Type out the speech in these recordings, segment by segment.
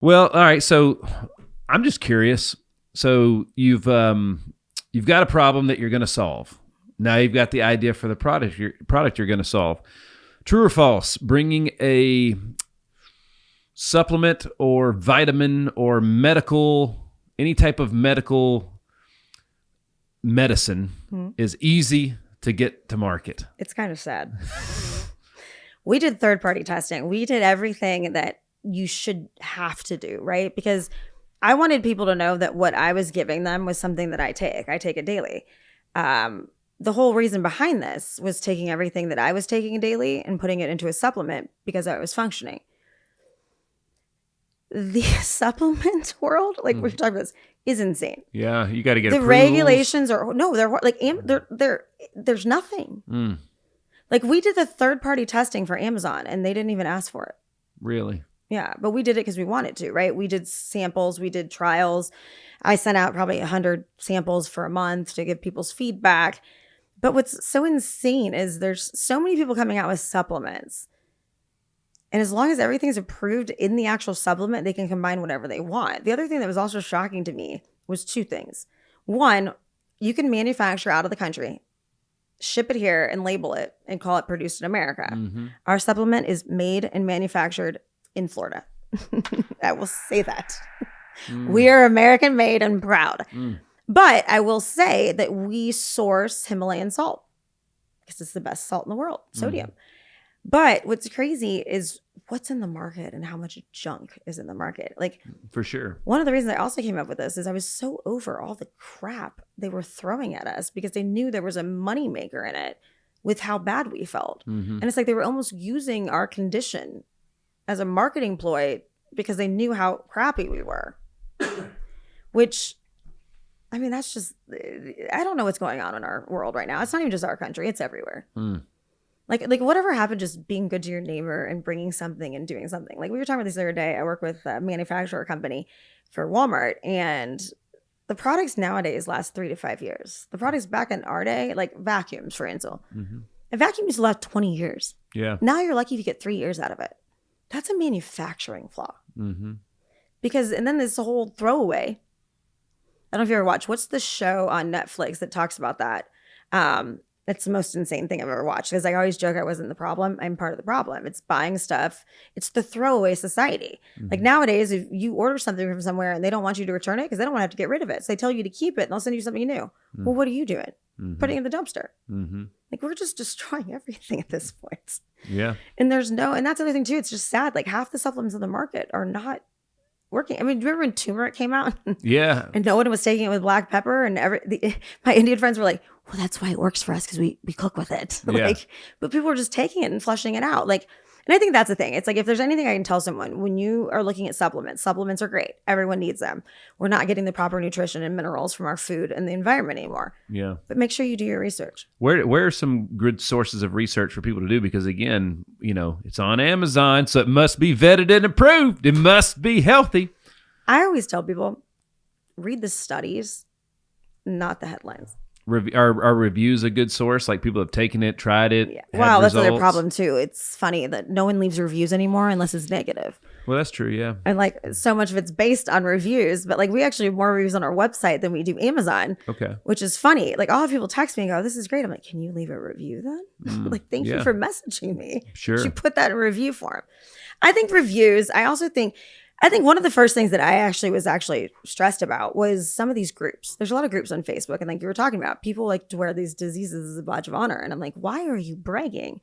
Well, all right. So I'm just curious. So you've got a problem that you're going to solve. Now you've got the idea for the product you're going to solve. True or false? Bringing a supplement or vitamin or any type of medical medicine is easy to get to market. It's kind of sad. We did third-party testing. We did everything that you should have to do, right? Because I wanted people to know that what I was giving them was something that I take. I take it daily. The whole reason behind this was taking everything that I was taking daily and putting it into a supplement because I was functioning. The supplement world, like we're talking about this, is insane. Yeah, you got to get the approvals. Regulations are they're like there's nothing. Like we did the third-party testing for Amazon and they didn't even ask for it. Really? Yeah, but we did it because we wanted to, right? We did samples, we did trials. I sent out probably 100 samples for a month to give people's feedback. But what's so insane is there's so many people coming out with supplements. And as long as everything's approved in the actual supplement, they can combine whatever they want. The other thing that was also shocking to me was two things. One, you can manufacture out of the country, ship it here and label it and call it produced in America. Mm-hmm. Our supplement is made and manufactured in Florida. I will say that. We are American made and proud. But I will say that we source Himalayan salt because it's the best salt in the world, sodium. But what's crazy is what's in the market and how much junk is in the market. Like, for sure. One of the reasons I also came up with this is I was so over all the crap they were throwing at us because they knew there was a moneymaker in it with how bad we felt. And it's like they were almost using our condition as a marketing ploy because they knew how crappy we were. Which, I mean, that's just, I don't know what's going on in our world right now. It's not even just our country. It's everywhere. Like whatever happened, just being good to your neighbor and bringing something and doing something. Like we were talking about this the other day. I work with a manufacturer company for Walmart, and the products nowadays last 3 to 5 years. The products back in our day, like vacuums, for instance. A vacuum used to last 20 years. Yeah. Now you're lucky if you get 3 years out of it. That's a manufacturing flaw. Because, and then this whole throwaway. I don't know if you ever watched, what's the show on Netflix that talks about that? It's the most insane thing I've ever watched because I always joke I wasn't the problem. I'm part of the problem. It's buying stuff. It's the throwaway society. Like nowadays, if you order something from somewhere and they don't want you to return it because they don't want to have to get rid of it. So they tell you to keep it and they'll send you something new. Well, what are you doing? Putting it in the dumpster. Like we're just destroying everything at this point. Yeah. And there's no, and that's the other thing too. It's just sad. Like half the supplements in the market are not working. I mean, do you remember when turmeric came out? Yeah. And no one was taking it with black pepper, and my Indian friends were like, "Well, that's why it works for us because we cook with it." Like, but people were just taking it and flushing it out. Like, and I think that's the thing. It's like if there's anything I can tell someone when you are looking at supplements are great. Everyone needs them. We're not getting the proper nutrition and minerals from our food and the environment anymore. Yeah. But make sure you do your research. Where are some good sources of research for people to do? Because again, it's on Amazon, so it must be vetted and approved. It must be healthy. I always tell people, read the studies, not the headlines. Are reviews a good source? Like people have taken it, tried it. Yeah. Wow, that's another problem too. It's funny that no one leaves reviews anymore unless it's negative. Well, that's true, yeah. And like so much of it's based on reviews, but like we actually have more reviews on our website than we do Amazon. Okay. Which is funny. Like I'll have people text me and go, "This is great." I'm like, "Can you leave a review then?" Like, thank you for messaging me. Sure. You put that in review form. I think reviews, I think one of the first things that I was stressed about was some of these groups. There's a lot of groups on Facebook, and like you were talking about, people like to wear these diseases as a badge of honor. And I'm like, why are you bragging?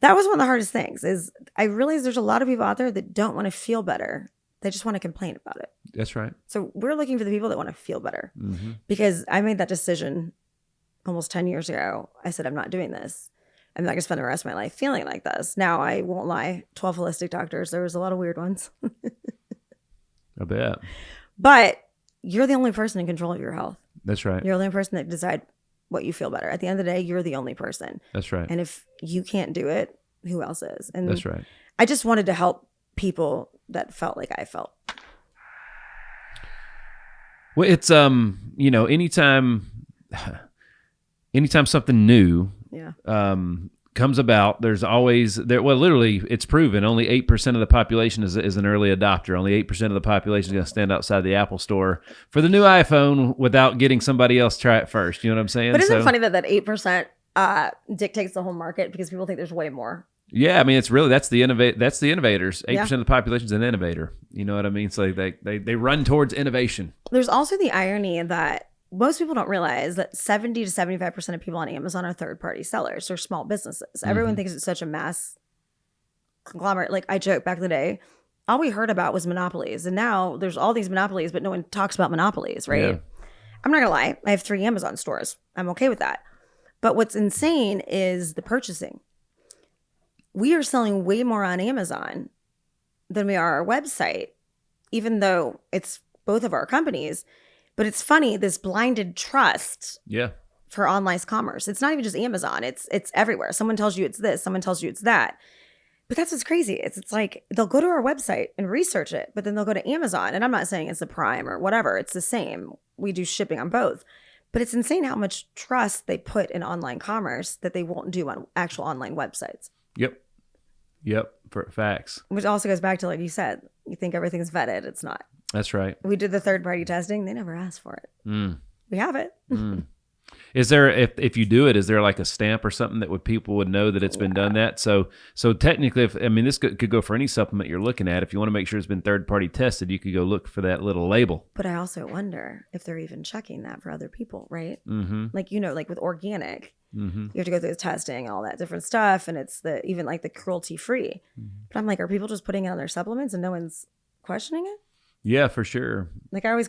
That was one of the hardest things is I realized there's a lot of people out there that don't want to feel better. They just want to complain about it. That's right. So we're looking for the people that want to feel better because I made that decision almost 10 years ago. I said, I'm not doing this. I'm not going to spend the rest of my life feeling like this. Now, I won't lie. 12 holistic doctors. There was a lot of weird ones. I bet. But you're the only person in control of your health. That's right. You're the only person that decide what you feel better. At the end of the day, you're the only person. That's right. And if you can't do it, who else is? And that's right. I just wanted to help people that felt like I felt. Well, it's anytime something new comes about, there's always there. Well, literally, it's proven only 8% of the population is an early adopter. Only 8% of the population is going to stand outside the Apple store for the new iPhone without getting somebody else try it first. You know what I'm saying? But isn't it funny that 8% dictates the whole market because people think there's way more? Yeah, I mean, it's really that's the innovators. 8% of the population is an innovator. You know what I mean? So they run towards innovation. There's also the irony that most people don't realize that 70 to 75% of people on Amazon are third-party sellers or small businesses. Everyone thinks it's such a mass conglomerate. Like I joke back in the day, all we heard about was monopolies, and now there's all these monopolies, but no one talks about monopolies, right? Yeah. I'm not gonna lie, I have 3 Amazon stores. I'm okay with that. But what's insane is the purchasing. We are selling way more on Amazon than we are our website, even though it's both of our companies. But it's funny, this blinded trust for online commerce. It's not even just Amazon. It's everywhere. Someone tells you it's this. Someone tells you it's that. But that's what's crazy. It's like they'll go to our website and research it, but then they'll go to Amazon. And I'm not saying it's a Prime or whatever. It's the same. We do shipping on both. But it's insane how much trust they put in online commerce that they won't do on actual online websites. Yep. For facts. Which also goes back to, like you said, you think everything's vetted. It's not. That's right. We did the third-party testing. They never asked for it. We have it. Is there, if you do it, is there like a stamp or something that people would know that it's been done that? So technically, this could go for any supplement you're looking at. If you want to make sure it's been third-party tested, you could go look for that little label. But I also wonder if they're even checking that for other people, right? Mm-hmm. Like, like with organic, you have to go through the testing, all that different stuff, and it's even like the cruelty-free. But I'm like, are people just putting it on their supplements and no one's questioning it? Yeah, for sure. Like I always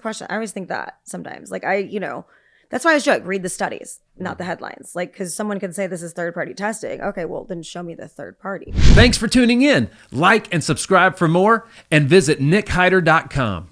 think that sometimes. Like that's why I joke, read the studies, not the headlines. Like, because someone could say this is third-party testing. Okay, well, then show me the third party. Thanks for tuning in. Like and subscribe for more, and visit nickhyder.com.